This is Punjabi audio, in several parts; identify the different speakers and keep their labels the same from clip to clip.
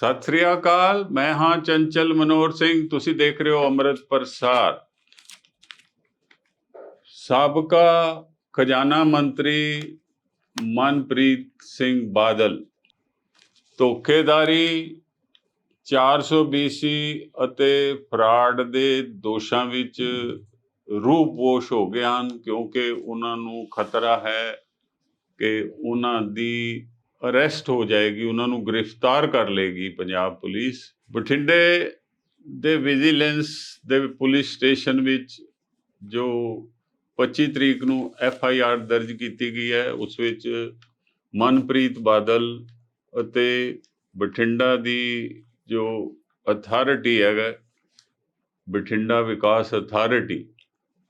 Speaker 1: ਸਤਿ ਸ੍ਰੀ ਅਕਾਲ। ਮੈਂ ਹਾਂ ਚੰਚਲ ਮਨੋਹਰ ਸਿੰਘ। ਤੁਸੀਂ ਦੇਖ ਰਹੇ ਹੋ ਅੰਮ੍ਰਿਤ ਪ੍ਰਸਾਰ। ਸਾਬਕਾ ਖਜ਼ਾਨਾ ਮੰਤਰੀ ਮਨਪ੍ਰੀਤ ਸਿੰਘ ਬਾਦਲ ਧੋਖੇਦਾਰੀ 400 BC ਅਤੇ ਫਰਾਡ ਦੇ ਦੋਸ਼ਾਂ ਵਿੱਚ ਰੂਪੋਸ਼ ਹੋ ਗਏ ਹਨ, ਕਿਉਂਕਿ ਉਹਨਾਂ ਨੂੰ ਖਤਰਾ ਹੈ ਕਿ ਉਹਨਾਂ ਦੀ ਅਰੈਸਟ ਹੋ ਜਾਏਗੀ, ਉਹਨਾਂ ਨੂੰ ਗ੍ਰਿਫਤਾਰ ਕਰ ਲਏਗੀ ਪੰਜਾਬ ਪੁਲਿਸ। ਬਠਿੰਡੇ ਦੇ ਵਿਜੀਲੈਂਸ ਦੇ ਪੁਲਿਸ ਸਟੇਸ਼ਨ ਵਿੱਚ ਜੋ 25 ਤਰੀਕ ਨੂੰ FIR ਦਰਜ ਕੀਤੀ ਗਈ ਹੈ, ਉਸ ਵਿੱਚ ਮਨਪ੍ਰੀਤ ਬਾਦਲ ਅਤੇ ਬਠਿੰਡਾ ਦੀ ਜੋ ਅਥਾਰਟੀ ਹੈਗਾ, ਬਠਿੰਡਾ ਵਿਕਾਸ ਅਥਾਰਟੀ,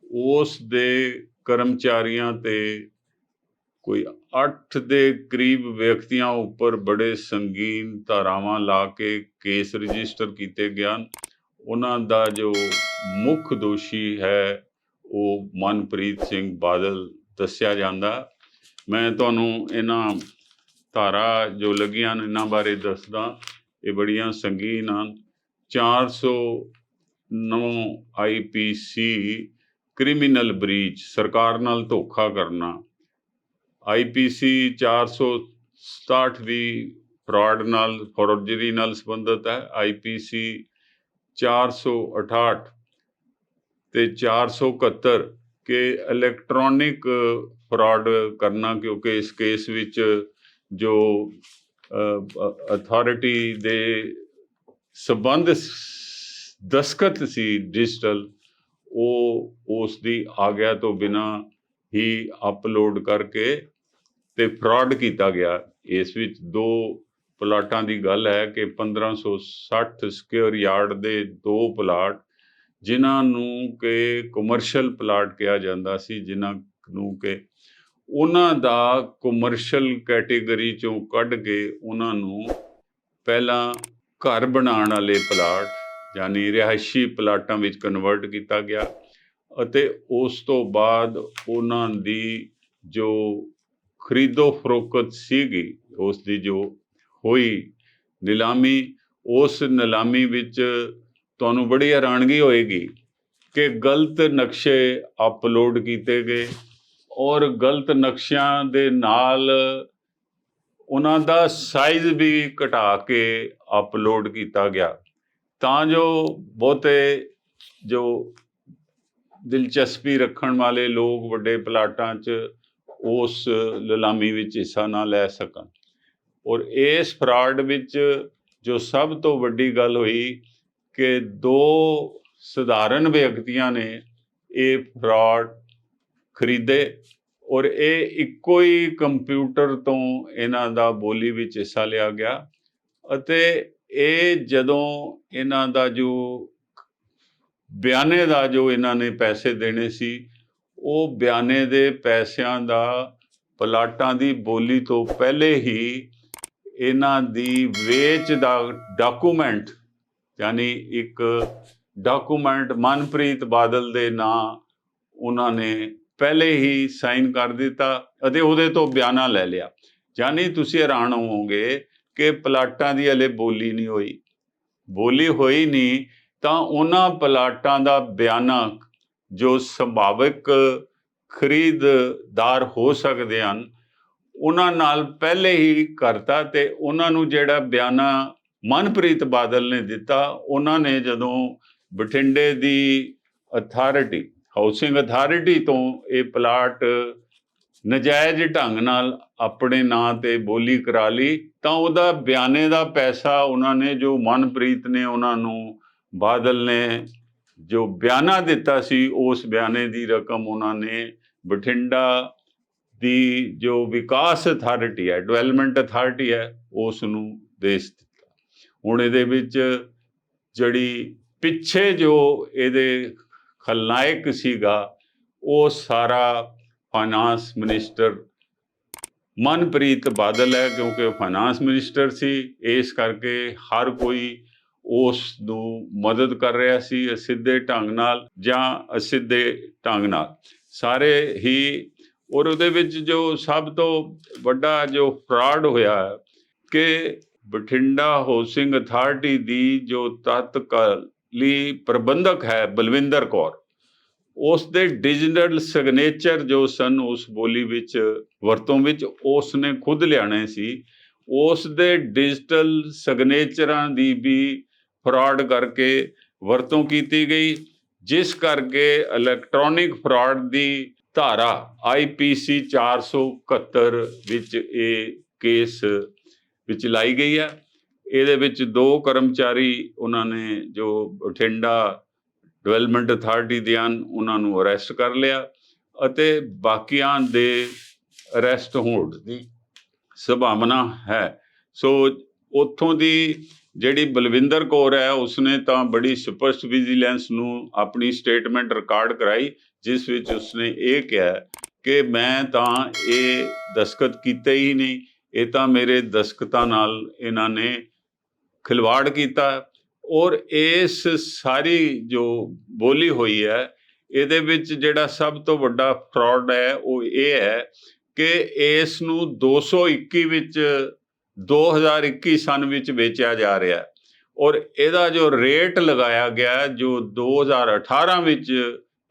Speaker 1: ਉਸ ਦੇ ਕਰਮਚਾਰੀਆਂ ਤੇ ਕੋਈ 8 ਦੇ ਕਰੀਬ ਵਿਅਕਤੀਆਂ ਉੱਪਰ ਬੜੇ ਸੰਗੀਨ ਧਾਰਾਵਾਂ ਲਾ ਕੇ ਕੇਸ ਰਜਿਸਟਰ ਕੀਤੇ ਗਏ। ਉਹਨਾਂ ਦਾ ਜੋ ਮੁੱਖ ਦੋਸ਼ੀ ਹੈ ਉਹ ਮਨਪ੍ਰੀਤ ਸਿੰਘ ਬਾਦਲ ਦੱਸਿਆ ਜਾਂਦਾ। ਮੈਂ ਤੁਹਾਨੂੰ ਇਹਨਾਂ ਧਾਰਾ ਜੋ ਲੱਗੀਆਂ ਹਨ ਇਹਨਾਂ ਬਾਰੇ ਦੱਸਦਾ। ਇਹ ਬੜੀਆਂ ਸੰਗੀਨ ਹਨ। 409 IPC ਕ੍ਰਿਮੀਨਲ ਬ੍ਰੀਚ, ਸਰਕਾਰ ਨਾਲ ਧੋਖਾ ਕਰਨਾ। IPC 467 ਵੀ ਫਰਾਡ ਨਾਲ, ਫੌਰਜਰੀ ਨਾਲ ਸੰਬੰਧਿਤ ਹੈ। IPC 468 ਤੇ 471 ਕਿ ਇਲੈਕਟ੍ਰੋਨਿਕ ਫਰਾਡ ਕਰਨਾ, ਕਿਉਂਕਿ ਇਸ ਕੇਸ ਵਿੱਚ ਜੋ ਅਥਾਰਟੀ ਦੇ ਸੰਬੰਧ ਦਸਤਖਤ ਸੀ ਡਿਜੀਟਲ, ਉਹ ਉਸ ਦੀ ਆਗਿਆ ਤੋਂ ਬਿਨਾਂ ਹੀ ਅਪਲੋਡ ਕਰਕੇ ਤੇ ਫਰਾਡ ਕੀਤਾ ਗਿਆ। ਇਸ ਵਿੱਚ 2 ਪਲਾਟਾਂ ਦੀ ਗੱਲ ਹੈ ਕਿ 1560 ਸਕੁਅਰ ਯਾਰਡ ਦੇ 2 ਪਲਾਟ, ਜਿਨ੍ਹਾਂ ਨੂੰ ਕਿ ਕਮਰਸ਼ੀਅਲ ਪਲਾਟ ਕਿਹਾ ਜਾਂਦਾ ਸੀ, ਜਿਨ੍ਹਾਂ ਨੂੰ ਕਿ ਉਹਨਾਂ ਦਾ ਕਮਰਸ਼ੀਅਲ ਕੈਟੇਗਰੀ 'ਚੋਂ ਕੱਢ ਕੇ ਉਹਨਾਂ ਨੂੰ ਪਹਿਲਾਂ ਘਰ ਬਣਾਉਣ ਵਾਲੇ ਪਲਾਟ, ਯਾਨੀ ਰਿਹਾਇਸ਼ੀ ਪਲਾਟਾਂ ਵਿੱਚ ਕਨਵਰਟ ਕੀਤਾ ਗਿਆ, ਅਤੇ ਉਸ ਤੋਂ ਬਾਅਦ ਉਹਨਾਂ ਦੀ ਜੋ ਖਰੀਦੋ ਫਰੋਖਤ ਸੀਗੀ, ਉਸ ਦੀ ਜੋ ਹੋਈ ਨਿਲਾਮੀ, ਉਸ ਨਿਲਾਮੀ ਵਿੱਚ ਤੁਹਾਨੂੰ ਬੜੀ ਹੈਰਾਨਗੀ ਹੋਏਗੀ ਕਿ ਗਲਤ ਨਕਸ਼ੇ ਅਪਲੋਡ ਕੀਤੇ ਗਏ, ਔਰ ਗਲਤ ਨਕਸ਼ਿਆਂ ਦੇ ਨਾਲ ਉਹਨਾਂ ਦਾ ਸਾਈਜ਼ ਵੀ ਘਟਾ ਕੇ ਅਪਲੋਡ ਕੀਤਾ ਗਿਆ, ਤਾਂ ਜੋ ਬਹੁਤੇ ਜੋ ਦਿਲਚਸਪੀ ਰੱਖਣ ਵਾਲੇ ਲੋਕ ਵੱਡੇ ਪਲਾਟਾਂ 'ਚ ਉਸ ਨਿਲਾਮੀ ਵਿੱਚ ਹਿੱਸਾ ਨਾ ਲੈ ਸਕਣ। ਔਰ ਇਸ ਫਰਾਡ ਵਿੱਚ ਜੋ ਸਭ ਤੋਂ ਵੱਡੀ ਗੱਲ ਹੋਈ ਕਿ 2 ਸਧਾਰਨ ਵਿਅਕਤੀਆਂ ਨੇ ਇਹ ਫਰਾਡ ਖਰੀਦੇ, ਔਰ ਇਹ ਇੱਕੋ ਹੀ ਕੰਪਿਊਟਰ ਤੋਂ ਇਹਨਾਂ ਦਾ ਬੋਲੀ ਵਿੱਚ ਹਿੱਸਾ ਲਿਆ ਗਿਆ। ਅਤੇ ਇਹ ਜਦੋਂ ਇਹਨਾਂ ਦਾ ਜੋ ਬਿਆਨੇ ਦਾ ਜੋ ਇਹਨਾਂ ਨੇ ਪੈਸੇ ਦੇਣੇ ਸੀ, ਉਹ ਬਿਆਨੇ ਦੇ ਪੈਸਿਆਂ ਦਾ ਪਲਾਟਾਂ ਦੀ ਬੋਲੀ ਤੋਂ ਪਹਿਲੇ ਹੀ ਇਹਨਾਂ ਦੀ ਵੇਚ ਦਾ ਡਾਕੂਮੈਂਟ, ਯਾਨੀ ਇੱਕ ਡਾਕੂਮੈਂਟ ਮਨਪ੍ਰੀਤ ਬਾਦਲ ਦੇ ਨਾਂ ਉਹਨਾਂ ਨੇ ਪਹਿਲੇ ਹੀ ਸਾਈਨ ਕਰ ਦਿੱਤਾ ਅਤੇ ਉਹਦੇ ਤੋਂ ਬਿਆਨਾ ਲੈ ਲਿਆ। ਯਾਨੀ ਤੁਸੀਂ ਹੈਰਾਨ ਹੋਵੋਗੇ ਕਿ ਪਲਾਟਾਂ ਦੀ ਹਲੇ ਬੋਲੀ ਨਹੀਂ ਹੋਈ। ਬੋਲੀ ਹੋਈ ਨਹੀਂ ਤਾਂ ਉਹਨਾਂ ਪਲਾਟਾਂ ਦਾ ਬਿਆਨਾ ਜੋ ਸੰਭਾਵਿਕ ਖਰੀਦਦਾਰ ਹੋ ਸਕਦੇ ਹਨ, ਉਹਨਾਂ ਨਾਲ ਪਹਿਲੇ ਹੀ ਕਰਤਾ। ਤੇ ਉਹਨਾਂ ਨੂੰ ਜਿਹੜਾ ਬਿਆਨਾ ਮਨਪ੍ਰੀਤ ਬਾਦਲ ਨੇ ਦਿੱਤਾ, ਉਹਨਾਂ ਨੇ ਜਦੋਂ ਬਠਿੰਡੇ ਦੀ ਅਥਾਰਟੀ, ਹਾਊਸਿੰਗ ਅਥਾਰਟੀ ਤੋਂ ਇਹ ਪਲਾਟ ਨਜਾਇਜ਼ ਢੰਗ ਨਾਲ ਆਪਣੇ ਨਾਂ 'ਤੇ ਬੋਲੀ ਕਰਾ ਲਈ, ਤਾਂ ਉਹਦਾ ਬਿਆਨੇ ਦਾ ਪੈਸਾ ਉਹਨਾਂ ਨੇ, ਜੋ ਮਨਪ੍ਰੀਤ ਨੇ ਉਹਨਾਂ ਨੂੰ, ਬਾਦਲ ਨੇ ਜੋ ਬਿਆਨਾ ਦਿੱਤਾ ਸੀ, ਉਸ ਬਿਆਨੇ ਦੀ ਰਕਮ ਉਹਨਾਂ ਨੇ ਬਠਿੰਡਾ ਦੀ ਜੋ ਵਿਕਾਸ ਅਥਾਰਟੀ ਹੈ, ਡਿਵੈਲਪਮੈਂਟ ਅਥਾਰਟੀ ਹੈ, ਉਸ ਨੂੰ ਦੇ ਦਿੱਤਾ। ਹੁਣ ਇਹਦੇ ਵਿੱਚ ਜਿਹੜੀ ਪਿੱਛੇ ਜੋ ਇਹਦੇ ਖਲਨਾਇਕ ਸੀਗਾ, ਉਹ ਸਾਰਾ ਫਾਈਨਾਂਸ ਮਿਨਿਸਟਰ ਮਨਪ੍ਰੀਤ ਬਾਦਲ ਹੈ, ਕਿਉਂਕਿ ਉਹ ਫਾਈਨਾਂਸ ਮਿਨਿਸਟਰ ਸੀ। ਇਸ ਕਰਕੇ ਹਰ ਕੋਈ ਉਸ ਨੂੰ ਮਦਦ ਕਰ ਰਿਹਾ ਸੀ, ਅਸਿੱਧੇ ਢੰਗ ਨਾਲ ਜਾਂ ਅਸਿੱਧੇ ਢੰਗ ਨਾਲ, ਸਾਰੇ ਹੀ। ਔਰ ਉਹਦੇ ਵਿੱਚ ਜੋ ਸਭ ਤੋਂ ਵੱਡਾ ਜੋ ਫਰਾਡ ਹੋਇਆ ਕਿ ਬਠਿੰਡਾ ਹਾਊਸਿੰਗ ਅਥਾਰਟੀ ਦੀ ਜੋ ਤਤਕਾਲੀ ਪ੍ਰਬੰਧਕ ਹੈ ਬਲਵਿੰਦਰ ਕੌਰ, ਉਸ ਦੇ ਡਿਜੀਟਲ ਸਿਗਨੇਚਰ ਜੋ ਸਨ ਉਸ ਬੋਲੀ ਵਿੱਚ ਵਰਤੋਂ ਵਿੱਚ ਉਸ ਨੇ ਖੁਦ ਲਿਆਣੇ ਸੀ। ਉਸ ਦੇ ਡਿਜੀਟਲ ਸਿਗਨੇਚਰਾਂ ਦੀ ਵੀ ਫਰਾਡ ਕਰਕੇ ਵਰਤੋਂ ਕੀਤੀ ਗਈ, ਜਿਸ ਕਰਕੇ ਇਲੈਕਟ੍ਰੋਨਿਕ ਫਰਾਡ ਦੀ ਧਾਰਾ IPC 471 ਵਿੱਚ ਇਹ ਕੇਸ ਵਿੱਚ ਲਾਈ ਗਈ ਹੈ। ਇਹਦੇ ਵਿੱਚ 2 ਕਰਮਚਾਰੀ ਉਹਨਾਂ ਨੇ ਜੋ ਬਠਿੰਡਾ ਡਿਵੈਲਪਮੈਂਟ ਅਥਾਰਟੀ ਦੇ ਹਨ ਉਹਨਾਂ ਨੂੰ ਅਰੈਸਟ ਕਰ ਲਿਆ ਅਤੇ ਬਾਕੀਆਂ ਦੇ ਅਰੈਸਟ ਹੋਣ ਦੀ ਸੰਭਾਵਨਾ ਹੈ। ਸੋ ਉੱਥੋਂ ਦੀ ਜਿਹੜੀ ਬਲਵਿੰਦਰ ਕੌਰ ਹੈ ਉਸਨੇ ਤਾਂ ਬੜੀ ਸਪਸ਼ਟ ਵਿਜੀਲੈਂਸ ਨੂੰ ਆਪਣੀ ਸਟੇਟਮੈਂਟ ਰਿਕਾਰਡ ਕਰਾਈ, ਜਿਸ ਵਿੱਚ ਉਸਨੇ ਇਹ ਕਿਹਾ ਕਿ ਮੈਂ ਤਾਂ ਇਹ ਦਸਤਖਤ ਕੀਤੇ ਹੀ ਨਹੀਂ, ਇਹ ਤਾਂ ਮੇਰੇ ਦਸਤਖਤਾਂ ਨਾਲ ਇਹਨਾਂ ਨੇ ਖਿਲਵਾੜ ਕੀਤਾ। ਔਰ ਇਸ ਸਾਰੀ ਜੋ ਬੋਲੀ ਹੋਈ ਹੈ ਇਹਦੇ ਵਿੱਚ ਜਿਹੜਾ ਸਭ ਤੋਂ ਵੱਡਾ ਫਰਾਡ ਹੈ ਉਹ ਇਹ ਹੈ ਕਿ ਇਸ ਨੂੰ 221 ਵਿੱਚ 2021 ਸਨ ਵਿੱਚ ਵੇਚਿਆ ਜਾ ਰਿਹਾ ਔਰ ਇਹਦਾ ਜੋ ਰੇਟ ਲਗਾਇਆ ਗਿਆ ਜੋ 2018 ਵਿੱਚ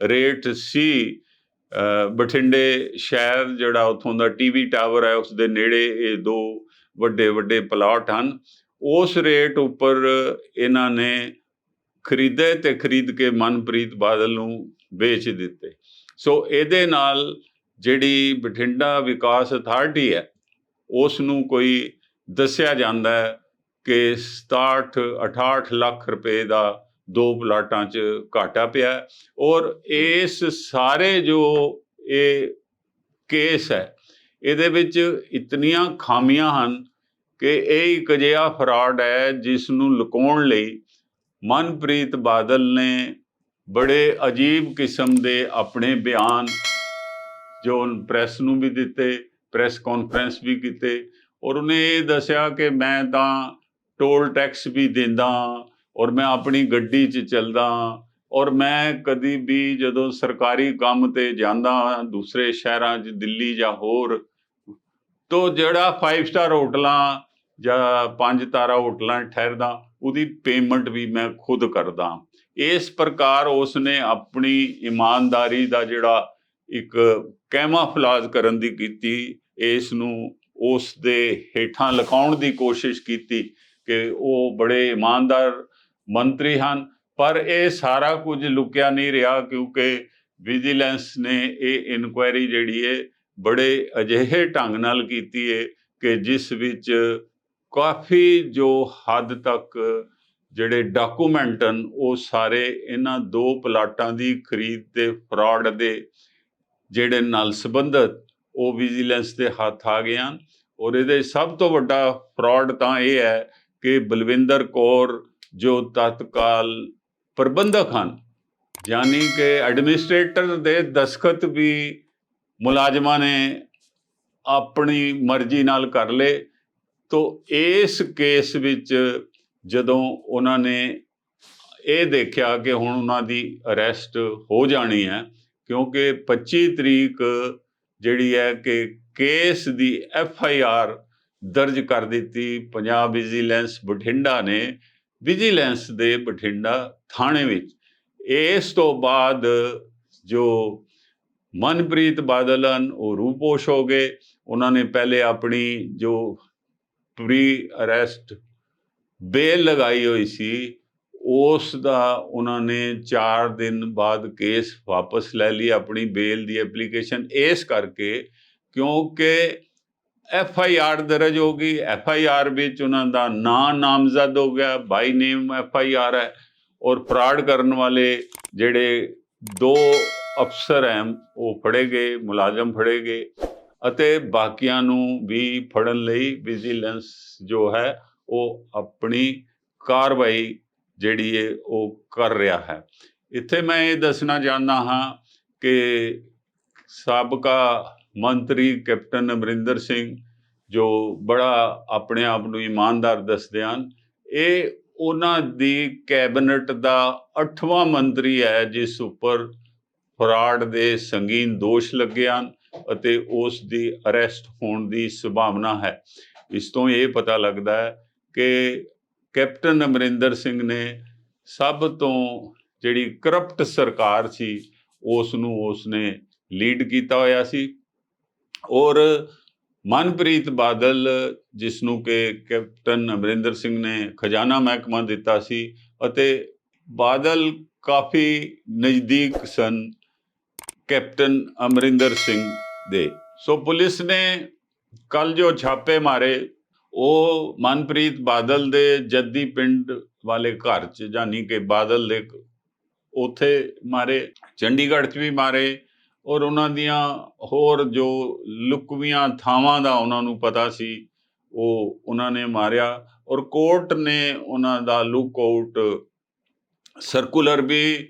Speaker 1: ਰੇਟ ਸੀ, ਬਠਿੰਡੇ ਸ਼ਹਿਰ ਜਿਹੜਾ ਉੱਥੋਂ ਦਾ TV ਟਾਵਰ ਹੈ ਉਸ ਦੇ ਨੇੜੇ ਇਹ 2 ਵੱਡੇ ਪਲਾਟ ਹਨ, ਉਸ ਰੇਟ ਉੱਪਰ ਇਹਨਾਂ ਨੇ ਖਰੀਦੇ ਤੇ ਖਰੀਦ ਕੇ ਮਨਪ੍ਰੀਤ ਬਾਦਲ ਨੂੰ ਵੇਚ ਦਿੱਤੇ। ਸੋ ਇਹਦੇ ਨਾਲ ਜਿਹੜੀ ਬਠਿੰਡਾ ਵਿਕਾਸ ਅਥਾਰਟੀ ਹੈ ਉਸ ਨੂੰ ਕੋਈ ਦੱਸਿਆ ਜਾਂਦਾ ਹੈ ਕਿ 67-68 ਲੱਖ ਰੁਪਏ ਦਾ 2 ਪਲਾਟਾਂ 'ਚ ਘਾਟਾ ਪਿਆ। ਔਰ ਇਸ ਸਾਰੇ ਜੋ ਇਹ ਕੇਸ ਹੈ ਇਹਦੇ ਵਿੱਚ ਇਤਨੀਆਂ ਖਾਮੀਆਂ ਹਨ ਕਿ ਇਹ ਇੱਕ ਅਜਿਹਾ ਫਰਾਡ ਹੈ ਜਿਸ ਨੂੰ ਲੁਕਾਉਣ ਲਈ ਮਨਪ੍ਰੀਤ ਬਾਦਲ ਨੇ ਬੜੇ ਅਜੀਬ ਕਿਸਮ ਦੇ ਆਪਣੇ ਬਿਆਨ ਜੋ ਪ੍ਰੈਸ ਨੂੰ ਵੀ ਦਿੱਤੇ, ਪ੍ਰੈਸ ਕਾਨਫਰੰਸ ਵੀ ਕੀਤੇ ਔਰ ਉਹਨੇ ਇਹ ਦੱਸਿਆ ਕਿ ਮੈਂ ਤਾਂ ਟੋਲ ਟੈਕਸ ਵੀ ਦਿੰਦਾ ਔਰ ਮੈਂ ਆਪਣੀ ਗੱਡੀ 'ਚ ਚੱਲਦਾ ਔਰ ਮੈਂ ਕਦੀ ਵੀ ਜਦੋਂ ਸਰਕਾਰੀ ਕੰਮ 'ਤੇ ਜਾਂਦਾ ਦੂਸਰੇ ਸ਼ਹਿਰਾਂ 'ਚ ਦਿੱਲੀ ਜਾਂ ਹੋਰ ਤੋ ਜਿਹੜਾ 5 ਸਟਾਰ ਹੋਟਲਾਂ ਜਾਂ 5 ਤਾਰਾ ਹੋਟਲਾਂ ਠਹਿਰਦਾ ਉਹਦੀ ਪੇਮੈਂਟ ਵੀ ਮੈਂ ਖੁਦ ਕਰਦਾ। ਇਸ ਪ੍ਰਕਾਰ ਉਸ ਨੇ ਆਪਣੀ ਇਮਾਨਦਾਰੀ ਦਾ ਜਿਹੜਾ ਇੱਕ ਕੈਮਾਫਲਾਜ ਕਰਨ ਦੀ ਕੀਤੀ, ਇਸ ਨੂੰ ਉਸ ਦੇ ਹੇਠਾਂ ਲਿਖਾਉਣ ਦੀ ਕੋਸ਼ਿਸ਼ ਕੀਤੀ ਕਿ ਉਹ ਬੜੇ ਇਮਾਨਦਾਰ ਮੰਤਰੀ ਹਨ, ਪਰ ਇਹ ਸਾਰਾ ਕੁਝ ਲੁਕਿਆ ਨਹੀਂ ਰਿਹਾ ਕਿਉਂਕਿ ਵਿਜੀਲੈਂਸ ਨੇ ਇਹ ਇਨਕੁਆਇਰੀ ਜਿਹੜੀ ਹੈ ਬੜੇ ਅਜਿਹੇ ਢੰਗ ਨਾਲ ਕੀਤੀ ਹੈ ਕਿ ਜਿਸ ਵਿੱਚ ਕਾਫੀ ਜੋ ਹੱਦ ਤੱਕ ਜਿਹੜੇ ਡਾਕੂਮੈਂਟ ਹਨ ਉਹ ਸਾਰੇ ਇਹਨਾਂ 2 ਪਲਾਟਾਂ ਦੀ ਖਰੀਦ ਤੇ ਫਰਾਡ ਦੇ ਜਿਹੜੇ ਨਾਲ ਸੰਬੰਧਿਤ ਉਹ ਵਿਜੀਲੈਂਸ ਦੇ ਹੱਥ ਆ ਗਏ ਹਨ। ਔਰ ਇਹਦੇ ਸਭ ਤੋਂ ਵੱਡਾ ਫਰਾਡ ਤਾਂ ਇਹ ਹੈ ਕਿ ਬਲਵਿੰਦਰ ਕੌਰ ਜੋ ਤਤਕਾਲ ਪ੍ਰਬੰਧਕ ਹਨ, ਯਾਨੀ ਕਿ ਐਡਮਿਨਿਸਟ੍ਰੇਟਰ ਦੇ ਦਸਤਖਤ ਵੀ ਮੁਲਾਜ਼ਮਾਂ ਨੇ ਆਪਣੀ ਮਰਜ਼ੀ ਨਾਲ ਕਰ ਲਏ। ਤੋ ਇਸ ਕੇਸ ਵਿੱਚ ਜਦੋਂ ਉਹਨਾਂ ਨੇ ਇਹ ਦੇਖਿਆ ਕਿ ਹੁਣ ਉਹਨਾਂ ਦੀ ਅਰੈਸਟ ਹੋ ਜਾਣੀ ਹੈ ਕਿਉਂਕਿ 25 ਤਰੀਕ ਜਿਹੜੀ ਹੈ ਕਿ ਕੇਸ ਦੀ FIR ਦਰਜ ਕਰ ਦਿੱਤੀ ਪੰਜਾਬ ਵਿਜੀਲੈਂਸ ਬਠਿੰਡਾ ਨੇ ਵਿਜੀਲੈਂਸ ਦੇ ਬਠਿੰਡਾ ਥਾਣੇ ਵਿੱਚ। ਇਸ ਤੋਂ ਬਾਅਦ ਜੋ ਮਨਪ੍ਰੀਤ ਬਾਦਲ ਹਨ ਉਹ ਰੂਪੋਸ਼ ਹੋ ਗਏ। ਉਹਨਾਂ ਨੇ ਪਹਿਲੇ ਆਪਣੀ ਜੋ ਪ੍ਰੀ ਅਰੈਸਟ ਬੇਲ ਲਗਾਈ ਹੋਈ ਸੀ ਉਸ ਦਾ ਉਹਨਾਂ ਨੇ 4 ਦਿਨ ਬਾਅਦ ਕੇਸ ਵਾਪਸ ਲੈ ਲਈ, ਆਪਣੀ ਬੇਲ ਦੀ ਐਪਲੀਕੇਸ਼ਨ, ਇਸ ਕਰਕੇ ਕਿਉਂਕਿ FIR ਦਰਜ ਹੋ ਗਈ। FIR ਵਿੱਚ ਉਹਨਾਂ ਦਾ ਨਾਂ ਨਾਮਜ਼ਦ ਹੋ ਗਿਆ, ਬਾਈ ਨੇਮ FIR ਹੈ ਔਰ ਫਰਾਡ ਕਰਨ ਵਾਲੇ ਜਿਹੜੇ 2 ਅਫਸਰ ਹੈ ਉਹ ਫੜੇ ਗਏ, ਮੁਲਾਜ਼ਮ ਫੜੇ ਗਏ ਅਤੇ ਬਾਕੀਆਂ ਨੂੰ ਵੀ ਫੜਨ ਲਈ ਵਿਜੀਲੈਂਸ ਜੋ ਹੈ ਉਹ ਆਪਣੀ ਕਾਰਵਾਈ ਜਿਹੜੀ ਹੈ ਉਹ ਕਰ ਰਿਹਾ ਹੈ। ਇੱਥੇ ਮੈਂ ਇਹ ਦੱਸਣਾ ਚਾਹੁੰਦਾ ਹਾਂ ਕਿ ਸਾਬਕਾ ਮੰਤਰੀ ਕੈਪਟਨ ਅਮਰਿੰਦਰ ਸਿੰਘ ਜੋ ਬੜਾ ਆਪਣੇ ਆਪ ਨੂੰ ਇਮਾਨਦਾਰ ਦੱਸਦੇ ਹਨ, ਇਹ ਉਹਨਾਂ ਦੀ ਕੈਬਨਿਟ ਦਾ 8ਵਾਂ ਮੰਤਰੀ ਹੈ ਜਿਸ ਉੱਪਰ ਫਰਾਡ ਦੇ ਸੰਗੀਨ ਦੋਸ਼ ਲੱਗੇ ਹਨ ਅਤੇ ਉਸ ਦੀ ਅਰੈਸਟ ਹੋਣ ਦੀ ਸੰਭਾਵਨਾ ਹੈ। ਇਸ ਤੋਂ ਇਹ ਪਤਾ ਲੱਗਦਾ ਹੈ ਕਿ ਕੈਪਟਨ ਅਮਰਿੰਦਰ ਸਿੰਘ ਨੇ ਸਭ ਤੋਂ ਜਿਹੜੀ ਕਰਪਟ ਸਰਕਾਰ ਸੀ ਉਸਨੇ ਲੀਡ ਕੀਤਾ ਹੋਇਆ ਸੀ। ਔਰ ਮਨਪ੍ਰੀਤ ਬਾਦਲ, ਜਿਸ ਨੂੰ ਕਿ ਕੈਪਟਨ ਅਮਰਿੰਦਰ ਸਿੰਘ ਨੇ ਖਜ਼ਾਨਾ ਮਹਿਕਮਾ ਦਿੱਤਾ ਸੀ, ਅਤੇ ਬਾਦਲ ਕਾਫੀ ਨਜ਼ਦੀਕ ਸਨ ਕੈਪਟਨ ਅਮਰਿੰਦਰ ਸਿੰਘ ਦੇ। ਸੋ ਪੁਲਿਸ ਨੇ ਕੱਲ ਜੋ ਛਾਪੇ ਮਾਰੇ ਉਹ ਮਨਪ੍ਰੀਤ ਬਾਦਲ ਦੇ ਜੱਦੀ ਪਿੰਡ ਵਾਲੇ ਘਰ 'ਚ, ਯਾਨੀ ਕਿ ਬਾਦਲ ਦੇ ਉੱਥੇ ਮਾਰੇ, ਚੰਡੀਗੜ੍ਹ 'ਚ ਵੀ ਮਾਰੇ, ਔਰ ਉਹਨਾਂ ਦੀਆਂ ਹੋਰ ਜੋ ਲੁਕਵੀਆਂ ਥਾਵਾਂ ਦਾ ਉਹਨਾਂ ਨੂੰ ਪਤਾ ਸੀ ਉਹ ਉਹਨਾਂ ਨੇ ਮਾਰਿਆ। ਔਰ ਕੋਰਟ ਨੇ ਉਹਨਾਂ ਦਾ ਲੁੱਕ ਆਊਟ ਸਰਕੂਲਰ ਵੀ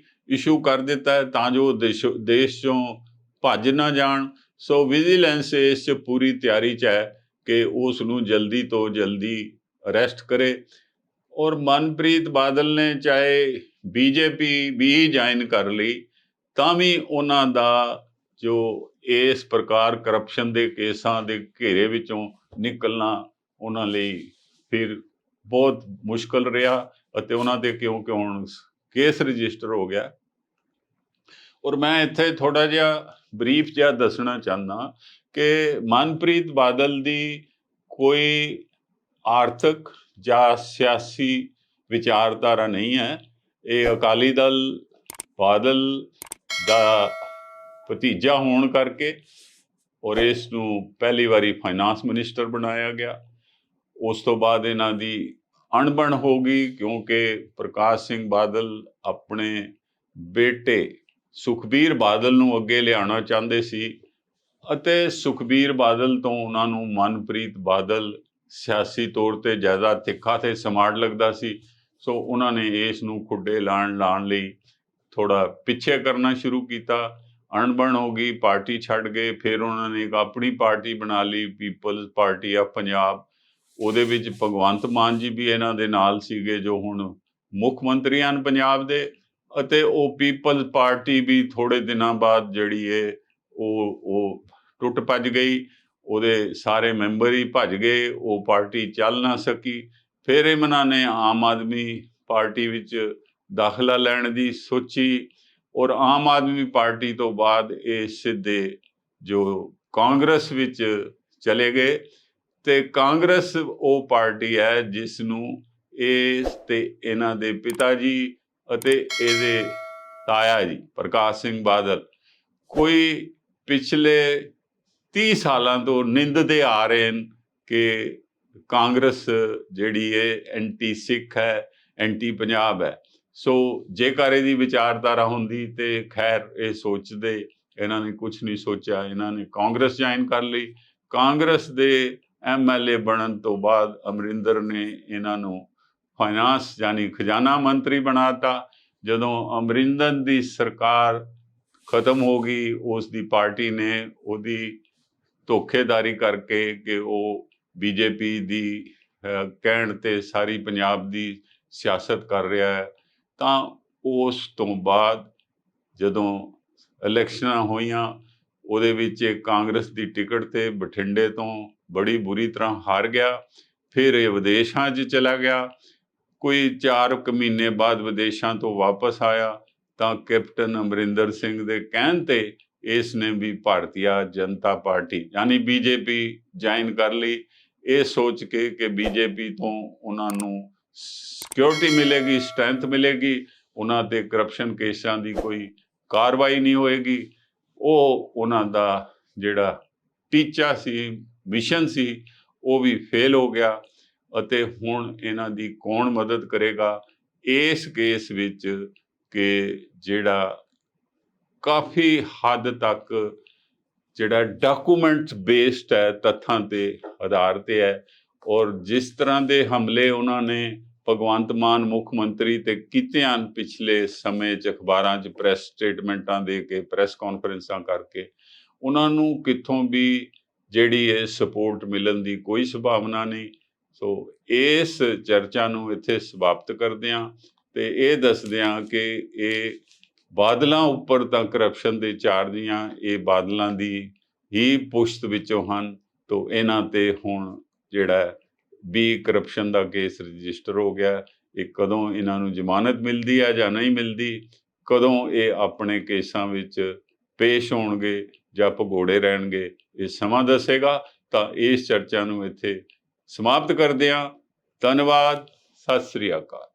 Speaker 1: ਇਸ਼ੂ ਕਰ ਦਿੱਤਾ ਹੈ ਤਾਂ ਜੋ ਦੇਸ਼ 'ਚੋਂ ਭੱਜ ਨਾ ਜਾਣ। ਸੋ ਵਿਜੀਲੈਂਸ ਇਸ 'ਚ ਪੂਰੀ ਤਿਆਰੀ 'ਚ ਹੈ ਕਿ ਉਸ ਨੂੰ ਜਲਦੀ ਤੋਂ ਜਲਦੀ ਅਰੈਸਟ ਕਰੇ। ਔਰ ਮਨਪ੍ਰੀਤ ਬਾਦਲ ਨੇ ਚਾਹੇ ਬੀਜੇਪੀ ਵੀ ਜੁਆਇਨ ਕਰ ਲਈ ਤਾਂ ਵੀ ਉਹਨਾਂ ਦਾ ਜੋ ਇਸ ਪ੍ਰਕਾਰ ਕਰਪਸ਼ਨ ਦੇ ਕੇਸਾਂ ਦੇ ਘੇਰੇ ਵਿੱਚੋਂ ਨਿਕਲਣਾ ਉਹਨਾਂ ਲਈ ਫਿਰ ਬਹੁਤ ਮੁਸ਼ਕਲ ਰਿਹਾ, ਅਤੇ ਉਹਨਾਂ ਦੇ ਕਿਉਂਕਿ ਹੁਣ ਕੇਸ ਰਜਿਸਟਰ ਹੋ ਗਿਆ। ਔਰ ਮੈਂ ਇੱਥੇ ਥੋੜ੍ਹਾ ਜਿਹਾ ਬਰੀਫ ਜਿਹਾ ਦੱਸਣਾ ਚਾਹੁੰਦਾ ਕਿ ਮਨਪ੍ਰੀਤ ਬਾਦਲ ਦੀ ਕੋਈ ਆਰਥਿਕ ਜਾਂ ਸਿਆਸੀ ਵਿਚਾਰਧਾਰਾ ਨਹੀਂ ਹੈ। ਇਹ ਅਕਾਲੀ ਦਲ ਬਾਦਲ ਦਾ ਭਤੀਜਾ ਹੋਣ ਕਰਕੇ ਔਰ ਇਸ ਨੂੰ ਪਹਿਲੀ ਵਾਰੀ ਫਾਈਨਾਂਸ ਮਿਨਿਸਟਰ ਬਣਾਇਆ ਗਿਆ। ਉਸ ਤੋਂ ਬਾਅਦ ਇਹਨਾਂ ਦੀ ਅਣਬਣ ਹੋ ਗਈ ਕਿਉਂਕਿ ਪ੍ਰਕਾਸ਼ ਸਿੰਘ ਬਾਦਲ ਆਪਣੇ ਬੇਟੇ ਸੁਖਬੀਰ ਬਾਦਲ ਨੂੰ ਅੱਗੇ ਲਿਆਉਣਾ ਚਾਹੁੰਦੇ ਸੀ, ਅਤੇ ਸੁਖਬੀਰ ਬਾਦਲ ਤੋਂ ਉਹਨਾਂ ਨੂੰ ਮਨਪ੍ਰੀਤ ਬਾਦਲ ਸਿਆਸੀ ਤੌਰ 'ਤੇ ਜ਼ਿਆਦਾ ਤਿੱਖਾ ਅਤੇ ਸਮਾਰਟ ਲੱਗਦਾ ਸੀ। ਸੋ ਉਹਨਾਂ ਨੇ ਇਸ ਨੂੰ ਖੁੱਡੇ ਲਾਉਣ ਲਈ ਥੋੜ੍ਹਾ ਪਿੱਛੇ ਕਰਨਾ ਸ਼ੁਰੂ ਕੀਤਾ। ਅਣਬਣ ਹੋ ਗਈ, ਪਾਰਟੀ ਛੱਡ ਗਏ। ਫਿਰ ਉਹਨਾਂ ਨੇ ਇੱਕ ਆਪਣੀ ਪਾਰਟੀ ਬਣਾ ਲਈ, ਪੀਪਲਜ਼ ਪਾਰਟੀ ਆਫ ਪੰਜਾਬ। ਉਹਦੇ ਵਿੱਚ ਭਗਵੰਤ ਮਾਨ ਜੀ ਵੀ ਇਹਨਾਂ ਦੇ ਨਾਲ ਸੀਗੇ ਜੋ ਹੁਣ ਮੁੱਖ ਮੰਤਰੀ ਹਨ ਪੰਜਾਬ ਦੇ, ਅਤੇ ਉਹ ਪੀਪਲਜ਼ ਪਾਰਟੀ ਵੀ ਥੋੜ੍ਹੇ ਦਿਨਾਂ ਬਾਅਦ ਜਿਹੜੀ ਹੈ ਉਹ ਟੁੱਟ ਭੱਜ ਗਈ। ਉਹਦੇ ਸਾਰੇ ਮੈਂਬਰ ਹੀ ਭੱਜ ਗਏ, ਉਹ ਪਾਰਟੀ ਚੱਲ ਨਾ ਸਕੀ। ਫਿਰ ਇਹਨਾਂ ਨੇ ਆਮ ਆਦਮੀ ਪਾਰਟੀ ਵਿੱਚ ਦਾਖਲਾ ਲੈਣ ਦੀ ਸੋਚੀ, ਔਰ ਆਮ ਆਦਮੀ ਪਾਰਟੀ ਤੋਂ ਬਾਅਦ ਇਹ ਸਿੱਧੇ ਜੋ ਕਾਂਗਰਸ ਵਿੱਚ ਚਲੇ ਗਏ। ਅਤੇ ਕਾਂਗਰਸ ਉਹ ਪਾਰਟੀ ਹੈ ਜਿਸ ਨੂੰ ਇਸ ਤੇ ਇਹਨਾਂ ਦੇ ਪਿਤਾ ਜੀ ਅਤੇ ਇਹਦੇ ਤਾਇਆ ਜੀ ਪ੍ਰਕਾਸ਼ ਸਿੰਘ ਬਾਦਲ ਕੋਈ ਪਿਛਲੇ 30 ਸਾਲਾਂ ਤੋਂ ਨਿੰਦਦੇ ਆ ਰਹੇ ਹਨ ਕਿ ਕਾਂਗਰਸ ਜਿਹੜੀ ਹੈ ਐਂਟੀ ਸਿੱਖ ਹੈ, ਐਂਟੀ ਪੰਜਾਬ ਹੈ। ਸੋ ਜੇਕਰ ਇਹਦੀ ਵਿਚਾਰਧਾਰਾ ਹੁੰਦੀ ਤੇ ਖੈਰ ਇਹ ਸੋਚਦੇ, ਇਹਨਾਂ ਨੇ ਕੁਛ ਨਹੀਂ ਸੋਚਿਆ, ਇਹਨਾਂ ਨੇ ਕਾਂਗਰਸ ਜੁਆਇਨ ਕਰ ਲਈ। ਕਾਂਗਰਸ ਦੇ MLA ਬਣਨ ਤੋਂ ਬਾਅਦ ਅਮਰਿੰਦਰ ਨੇ ਇਹਨਾਂ ਨੂੰ ਫਾਈਨਾਂਸ ਯਾਨੀ ਖਜ਼ਾਨਾ ਮੰਤਰੀ ਬਣਾਤਾ। ਜਦੋਂ ਅਮਰਿੰਦਰ ਦੀ ਸਰਕਾਰ ਖਤਮ ਹੋ ਗਈ, ਉਸ ਦੀ ਪਾਰਟੀ ਨੇ ਉਹਦੀ ਧੋਖੇਦਾਰੀ ਕਰਕੇ ਕਿ ਉਹ BJP ਦੀ ਕਹਿਣ 'ਤੇ ਸਾਰੀ ਪੰਜਾਬ ਦੀ ਸਿਆਸਤ ਕਰ ਰਿਹਾ ਹੈ, ਤਾਂ ਉਸ ਤੋਂ ਬਾਅਦ ਜਦੋਂ ਇਲੈਕਸ਼ਨਾਂ ਹੋਈਆਂ ਉਹਦੇ ਵਿੱਚ ਕਾਂਗਰਸ ਦੀ ਟਿਕਟ 'ਤੇ ਬਠਿੰਡੇ ਤੋਂ ਬੜੀ ਬੁਰੀ ਤਰ੍ਹਾਂ ਹਾਰ ਗਿਆ। ਫਿਰ ਇਹ ਵਿਦੇਸ਼ਾਂ 'ਚ ਚਲਾ ਗਿਆ। ਕੋਈ 4 ਮਹੀਨੇ ਬਾਅਦ ਵਿਦੇਸ਼ਾਂ ਤੋਂ ਵਾਪਸ ਆਇਆ ਤਾਂ ਕੈਪਟਨ ਅਮਰਿੰਦਰ ਸਿੰਘ ਦੇ ਕਹਿਣ 'ਤੇ ਇਸ ਨੇ ਵੀ ਭਾਰਤੀ ਜਨਤਾ ਪਾਰਟੀ ਯਾਨੀ BJP ਜੁਆਇਨ ਕਰ ਲਈ, ਇਹ ਸੋਚ ਕੇ ਕਿ BJP ਤੋਂ ਉਹਨਾਂ ਨੂੰ ਸਿਕਿਉਰਿਟੀ ਮਿਲੇਗੀ, ਸਟਰੈਂਥ ਮਿਲੇਗੀ, ਉਹਨਾਂ 'ਤੇ ਕਰਪਸ਼ਨ ਕੇਸਾਂ ਦੀ ਕੋਈ ਕਾਰਵਾਈ ਨਹੀਂ ਹੋਏਗੀ। ਉਹ ਉਹਨਾਂ ਦਾ ਜਿਹੜਾ ਟੀਚਾ ਸੀ, ਮਿਸ਼ਨ ਸੀ, ਉਹ ਵੀ ਫੇਲ ਹੋ ਗਿਆ। ਅਤੇ ਹੁਣ ਇਹਨਾਂ ਦੀ ਕੌਣ ਮਦਦ ਕਰੇਗਾ ਇਸ ਕੇਸ ਵਿੱਚ ਕਿ ਜਿਹੜਾ ਕਾਫੀ ਹੱਦ ਤੱਕ ਜਿਹੜਾ ਡਾਕੂਮੈਂਟਸ ਬੇਸਡ ਹੈ, ਤੱਥਾਂ 'ਤੇ ਆਧਾਰਿਤ ਹੈ। ਔਰ ਜਿਸ ਤਰ੍ਹਾਂ ਦੇ ਹਮਲੇ ਉਹਨਾਂ ਨੇ ਭਗਵੰਤ ਮਾਨ ਮੁੱਖ ਮੰਤਰੀ 'ਤੇ ਕੀਤੇ ਹਨ ਪਿਛਲੇ ਸਮੇਂ 'ਚ, ਅਖਬਾਰਾਂ 'ਚ ਪ੍ਰੈਸ ਸਟੇਟਮੈਂਟਾਂ ਦੇ ਕੇ, ਪ੍ਰੈਸ ਕਾਨਫਰੰਸਾਂ ਕਰਕੇ, ਉਹਨਾਂ ਨੂੰ ਕਿੱਥੋਂ ਵੀ ਜਿਹੜੀ ਇਹ ਸਪੋਰਟ ਮਿਲਣ ਦੀ ਕੋਈ ਸੰਭਾਵਨਾ ਨਹੀਂ। ਸੋ ਇਸ ਚਰਚਾ ਨੂੰ ਇੱਥੇ ਸਮਾਪਤ ਕਰਦੇ ਹਾਂ ਅਤੇ ਇਹ ਦੱਸਦੇ ਹਾਂ ਕਿ ਇਹ ਬਾਦਲਾਂ ਉੱਪਰ ਤਾਂ ਕਰਪਸ਼ਨ ਦੇ ਚਾਰਜੀਆਂ ਇਹ ਬਾਦਲਾਂ ਦੀ ਹੀ ਪੁਸ਼ਤ ਵਿੱਚੋਂ ਹਨ। ਤੋ ਇਹਨਾਂ 'ਤੇ ਹੁਣ ਜਿਹੜਾ ਵੀ ਕਰਪਸ਼ਨ ਦਾ ਕੇਸ ਰਜਿਸਟਰ ਹੋ ਗਿਆ। ਇਹ ਕਦੋਂ ਇਹਨਾਂ ਨੂੰ ਜ਼ਮਾਨਤ ਮਿਲਦੀ ਹੈ ਜਾਂ ਨਹੀਂ ਮਿਲਦੀ, ਕਦੋਂ ਇਹ ਆਪਣੇ ਕੇਸਾਂ ਵਿੱਚ ਪੇਸ਼ ਹੋਣਗੇ ਜਾਂ ਭਗੌੜੇ ਰਹਿਣਗੇ, ਇਹ ਸਮਾਂ ਦੱਸੇਗਾ। ਤਾਂ ਇਸ ਚਰਚਾ ਨੂੰ ਇੱਥੇ ਸਮਾਪਤ ਕਰਦੇ ਹਾਂ। ਧੰਨਵਾਦ। ਸਤਿ ਸ੍ਰੀ ਅਕਾਲ।